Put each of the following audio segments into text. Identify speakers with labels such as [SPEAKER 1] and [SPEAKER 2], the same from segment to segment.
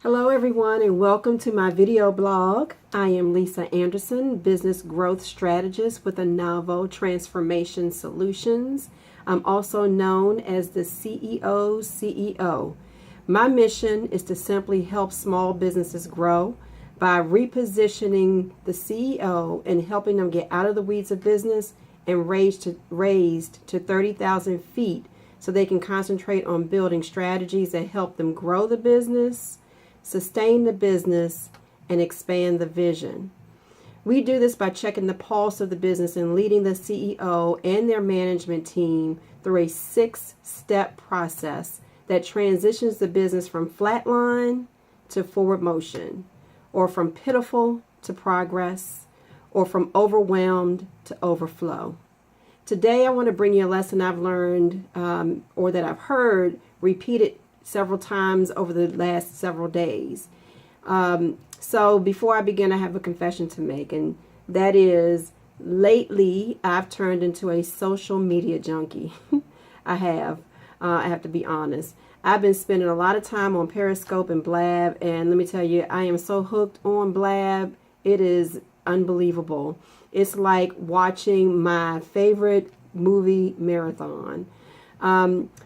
[SPEAKER 1] Hello everyone and welcome to my video blog. I am Lisa Anderson, business growth strategist with Anavo Transformation Solutions. I'm also known as the CEO's CEO. My mission is to simply help small businesses grow by repositioning the CEO and helping them get out of the weeds of business and raised to 30,000 feet so they can concentrate on building strategies that help them grow the business, sustain the business, and expand the vision. We do this by checking the pulse of the business and leading the CEO and their management team through a 6-step process that transitions the business from flatline to forward motion, or from pitiful to progress, or from overwhelmed to overflow. Today I want to bring you a lesson I've learned or that I've heard repeated several times over the last several days. So before I begin, I have a confession to make, and that is lately I've turned into a social media junkie. I have to be honest. I've been spending a lot of time on Periscope and Blab, and let me tell you, I am so hooked on Blab. It is unbelievable. It's like watching my favorite movie marathon.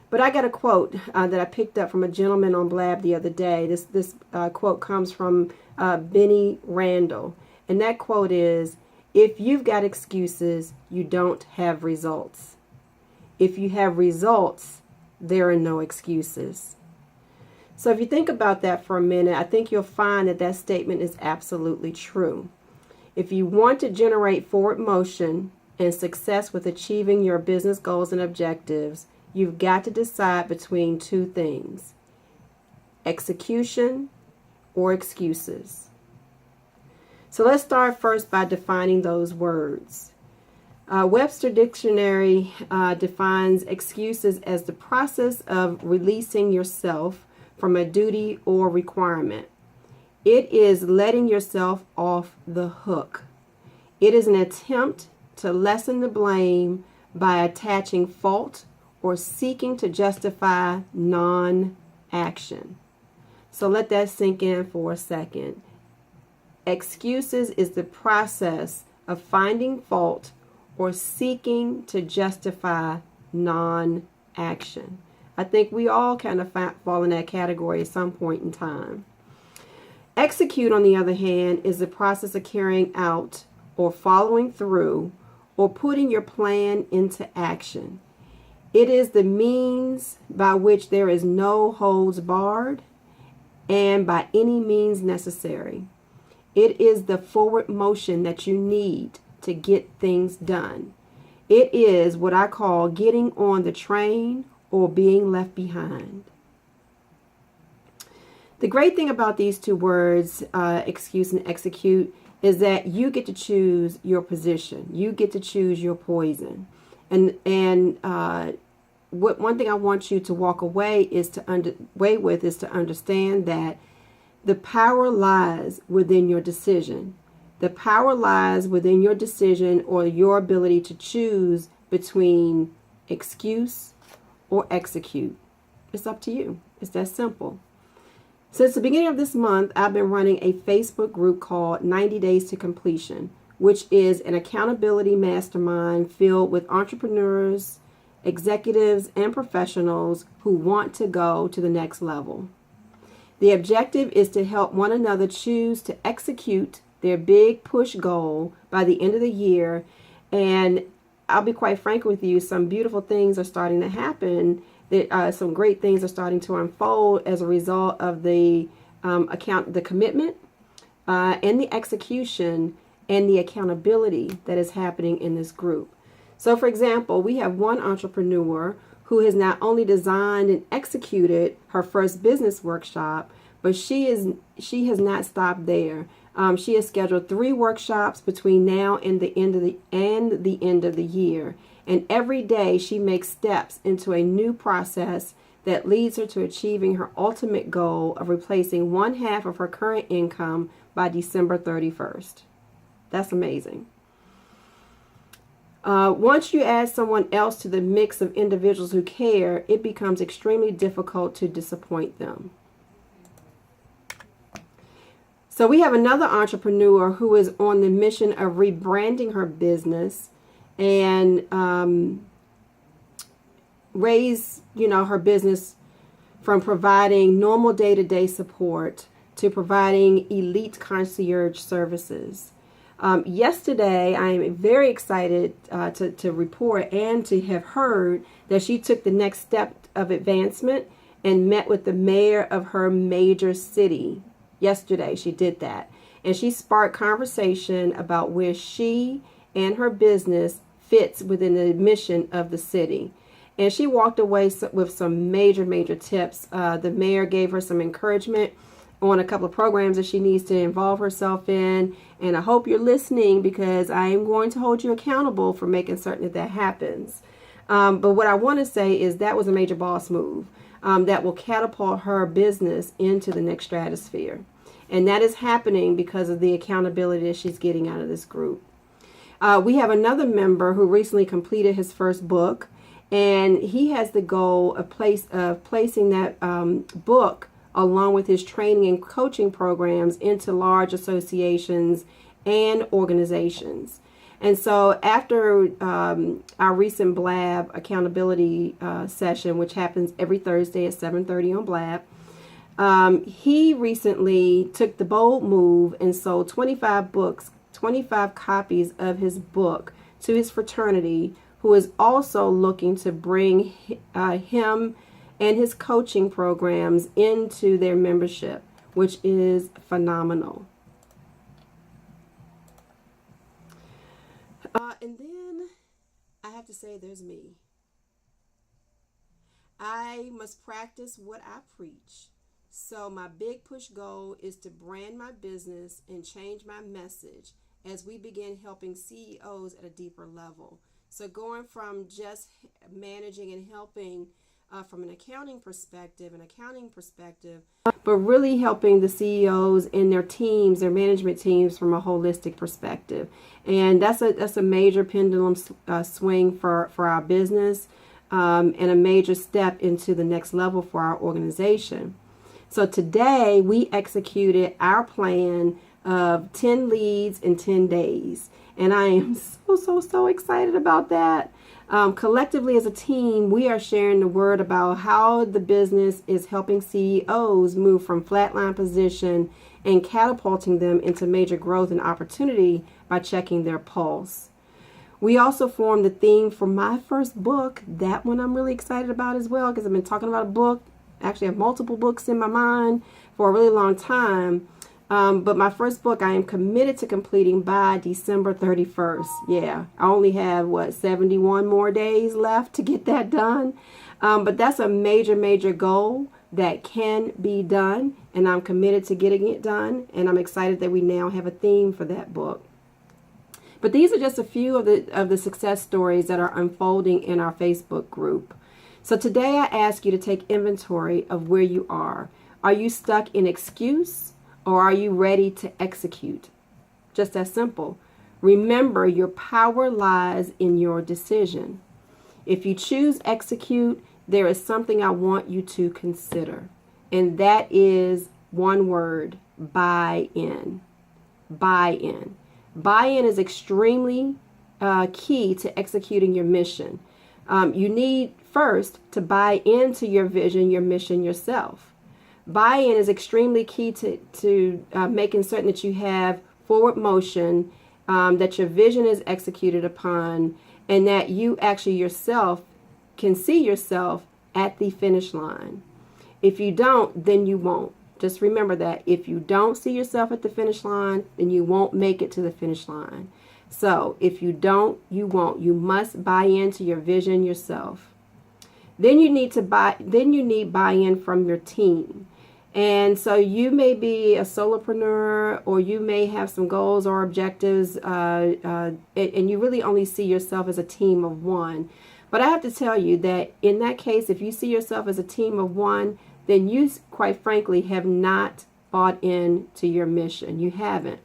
[SPEAKER 1] But I got a quote that I picked up from a gentleman on Blab the other day. This quote comes from Benny Randall. And that quote is, "If you've got excuses, you don't have results. If you have results, there are no excuses." So if you think about that for a minute, I think you'll find that that statement is absolutely true. If you want to generate forward motion and success with achieving your business goals and objectives, you've got to decide between two things: execution or excuses. So let's start first by defining those words. Webster Dictionary defines excuses as the process of releasing yourself from a duty or requirement. It is letting yourself off the hook. It is an attempt to lessen the blame by attaching fault or seeking to justify non-action. So let that sink in for a second. Excuses is the process of finding fault or seeking to justify non-action. I think we all kind of fall in that category at some point in time. Execute, on the other hand, is the process of carrying out or following through or putting your plan into action. It is the means by which there is no holds barred and by any means necessary. It is the forward motion that you need to get things done. It is what I call getting on the train or being left behind. The great thing about these two words, excuse and execute, is that you get to choose your position. You get to choose your poison. And one thing I want you to walk away with is to understand that the power lies within your decision. The power lies within your decision or your ability to choose between excuse or execute. It's up to you. It's that simple. Since the beginning of this month, I've been running a Facebook group called 90 Days to Completion, which is an accountability mastermind filled with entrepreneurs, executives, and professionals who want to go to the next level. The objective is to help one another choose to execute their big push goal by the end of the year. And I'll be quite frank with you, some beautiful things are starting to happen. Some great things are starting to unfold as a result of the commitment and the execution and the accountability that is happening in this group. So, for example, we have one entrepreneur who has not only designed and executed her first business workshop, but she has not stopped there. She has scheduled 3 workshops between now and the end of the year. And every day she makes steps into a new process that leads her to achieving her ultimate goal of replacing 1/2 of her current income by December 31st. That's amazing. Once you add someone else to the mix of individuals who care, it becomes extremely difficult to disappoint them. So we have another entrepreneur who is on the mission of rebranding her business and raise, her business from providing normal day-to-day support to providing elite concierge services. Yesterday, I am very excited to report and to have heard that she took the next step of advancement and met with the mayor of her major city. Yesterday, she did that. And she sparked conversation about where she and her business fits within the mission of the city. And she walked away with some major tips. The mayor gave her some encouragement on a couple of programs that she needs to involve herself in. And I hope you're listening, because I am going to hold you accountable for making certain that happens. But what I want to say is that was a major boss move that will catapult her business into the next stratosphere. And that is happening because of the accountability that she's getting out of this group. We have another member who recently completed his first book, and he has the goal of placing that book along with his training and coaching programs into large associations and organizations. And so after our recent Blab accountability session, which happens every Thursday at 7:30 on Blab, he recently took the bold move and sold 25 copies of his book to his fraternity, who is also looking to bring him and his coaching programs into their membership, which is phenomenal. And then I have to say, there's me. I must practice what I preach. So my big push goal is to brand my business and change my message as we begin helping CEOs at a deeper level. So going from just managing and helping from an accounting perspective, but really helping the CEOs and their teams, their management teams, from a holistic perspective. And that's a major pendulum swing for our business, and a major step into the next level for our organization. So today we executed our plan of 10 leads in 10 days. And I am so excited about that. Collectively as a team, we are sharing the word about how the business is helping CEOs move from flatline position and catapulting them into major growth and opportunity by checking their pulse. We also formed the theme for my first book. That one I'm really excited about as well, because I've been talking about a book. Actually, I have multiple books in my mind for a really long time. But my first book, I am committed to completing by December 31st. Yeah, I only have, 71 more days left to get that done. But that's a major goal that can be done, and I'm committed to getting it done. And I'm excited that we now have a theme for that book. But these are just a few of the success stories that are unfolding in our Facebook group. So today I ask you to take inventory of where you are. Are you stuck in excuse, or are you ready to execute? Just that simple. Remember, your power lies in your decision. If you choose execute, there is something I want you to consider. And that is one word: buy-in. Buy-in. Buy-in is extremely key to executing your mission. You need first to buy into your vision, your mission yourself. Buy-in is extremely key to making certain that you have forward motion, that your vision is executed upon, and that you actually yourself can see yourself at the finish line. If you don't, then you won't. Just remember that. If you don't see yourself at the finish line, then you won't make it to the finish line. So if you don't, you won't. You must buy into your vision yourself. Then you need buy-in from your team. And so you may be a solopreneur, or you may have some goals or objectives, and you really only see yourself as a team of one. But I have to tell you that in that case, if you see yourself as a team of one, then you, quite frankly, have not bought into your mission. You haven't.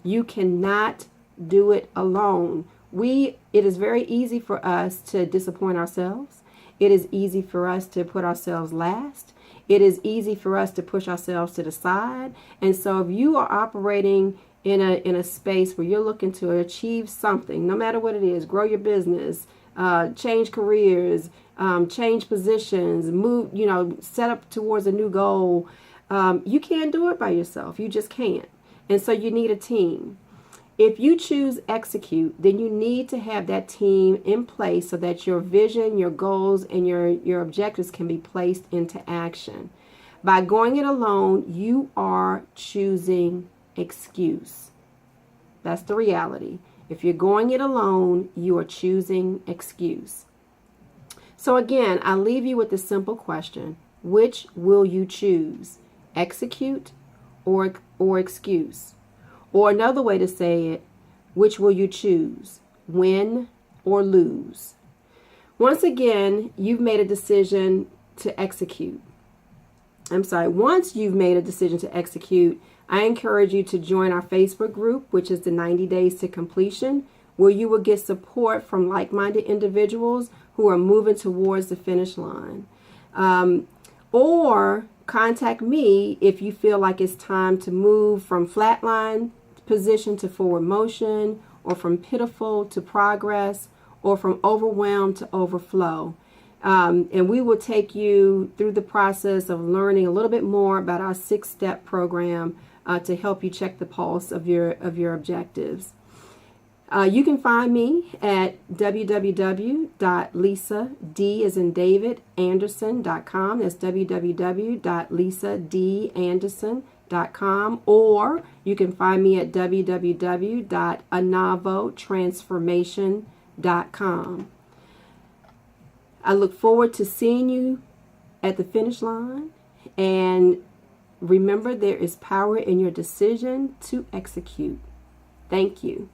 [SPEAKER 1] You cannot do it alone. It is very easy for us to disappoint ourselves. It is easy for us to put ourselves last. it is easy for us to push ourselves to the side. And so if you are operating in a space where you're looking to achieve something, no matter what it is, grow your business, change careers, change positions, move, set up towards a new goal, you can't do it by yourself. You just can't. And so you need a team. If you choose execute, then you need to have that team in place so that your vision, your goals, and your objectives can be placed into action. By going it alone, you are choosing excuse. That's the reality. If you're going it alone, you are choosing excuse. So again, I leave you with the simple question: which will you choose? Execute or excuse? Or another way to say it, which will you choose? Win or lose? Once again, you've made a decision to execute. Once you've made a decision to execute, I encourage you to join our Facebook group, which is the 90 Days to Completion, where you will get support from like-minded individuals who are moving towards the finish line. Or contact me if you feel like it's time to move from flatline position to forward motion, or from pitiful to progress, or from overwhelmed to overflow. And we will take you through the process of learning a little bit more about our 6-step program to help you check the pulse of your objectives. You can find me at www.lisadanderson.com. That's www.lisadanderson.com. Or you can find me at www.anavotransformation.com. I look forward to seeing you at the finish line. And remember, there is power in your decision to execute. Thank you.